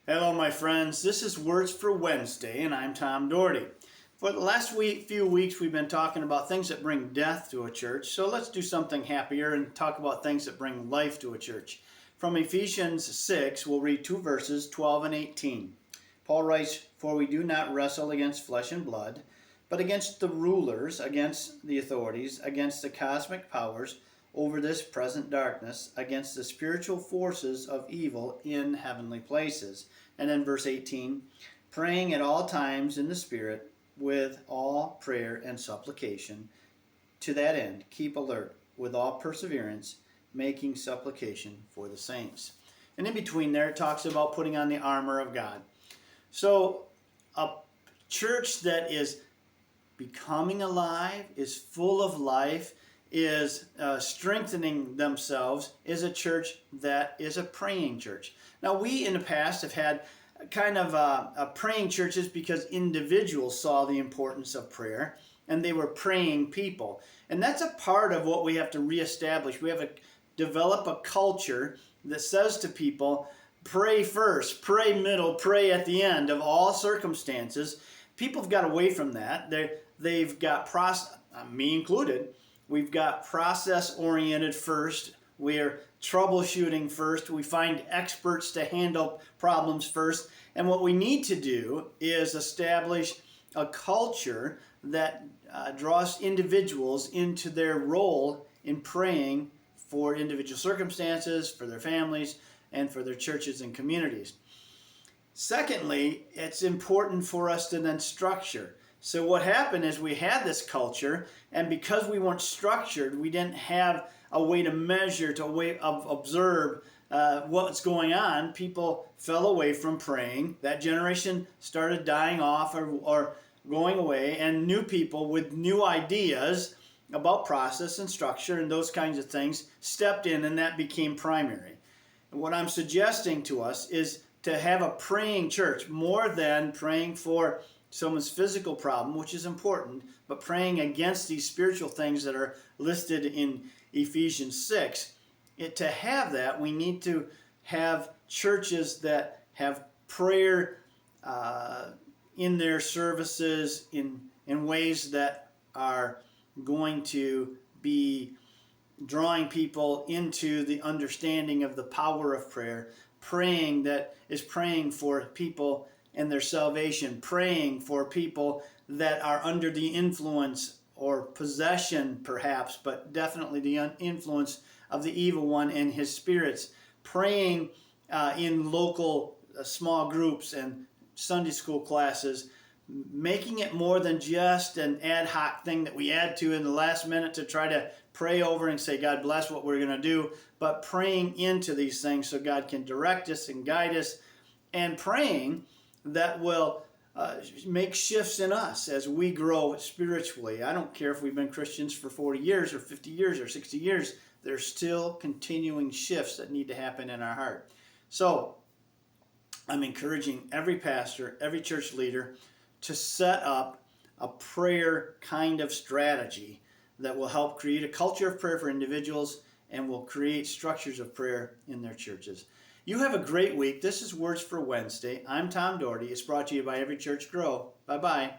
Hello, my friends. This is Words for Wednesday, and I'm Tom Doherty. For the last few weeks, we've been talking about things that bring death to a church. So let's do something happier and talk about things that bring life to a church. From Ephesians 6, we'll read two verses, 12 and 18. Paul writes, "For we do not wrestle against flesh and blood, but against the rulers, against the authorities, against the cosmic powers over this present darkness, against the spiritual forces of evil in heavenly places." And then verse 18, "Praying at all times in the Spirit with all prayer and supplication. To that end, keep alert with all perseverance, making supplication for the saints." And in between there, it talks about putting on the armor of God. So a church that is becoming alive, is full of life, is strengthening themselves, is a church that is a praying church. Now, we in the past have had kind of praying churches because individuals saw the importance of prayer and they were praying people. And that's a part of what we have to reestablish. We have to develop a culture that says to people, pray first, pray middle, pray at the end of all circumstances. People have got away from that. They've got me included. We've got process-oriented first. We're troubleshooting first. We find experts to handle problems first. And what we need to do is establish a culture that draws individuals into their role in praying for individual circumstances, for their families, and for their churches and communities. Secondly, it's important for us to then structure. So what happened is we had this culture, and because we weren't structured, we didn't have a way to measure, to a way of observe what's going on. People fell away from praying. That generation started dying off or going away, and new people with new ideas about process and structure and those kinds of things stepped in, and that became primary. And what I'm suggesting to us is to have a praying church more than praying for someone's physical problem, which is important, but praying against these spiritual things that are listed in Ephesians 6. To have that, we need to have churches that have prayer in their services in ways that are going to be drawing people into the understanding of the power of prayer, praying that is praying for people and their salvation, praying for people that are under the influence or possession perhaps, but definitely the influence of the evil one and his spirits, praying in local small groups and Sunday school classes, making it more than just an ad hoc thing that we add to in the last minute to try to pray over and say, God bless what we're going to do, but praying into these things so God can direct us and guide us, and praying that will make shifts in us as we grow spiritually. I don't care if we've been Christians for 40 years or 50 years or 60 years, there's still continuing shifts that need to happen in our heart. So I'm encouraging every pastor, every church leader to set up a prayer kind of strategy that will help create a culture of prayer for individuals and will create structures of prayer in their churches. You have a great week. This is Words for Wednesday. I'm Tom Doherty. It's brought to you by Every Church Grow. Bye-bye.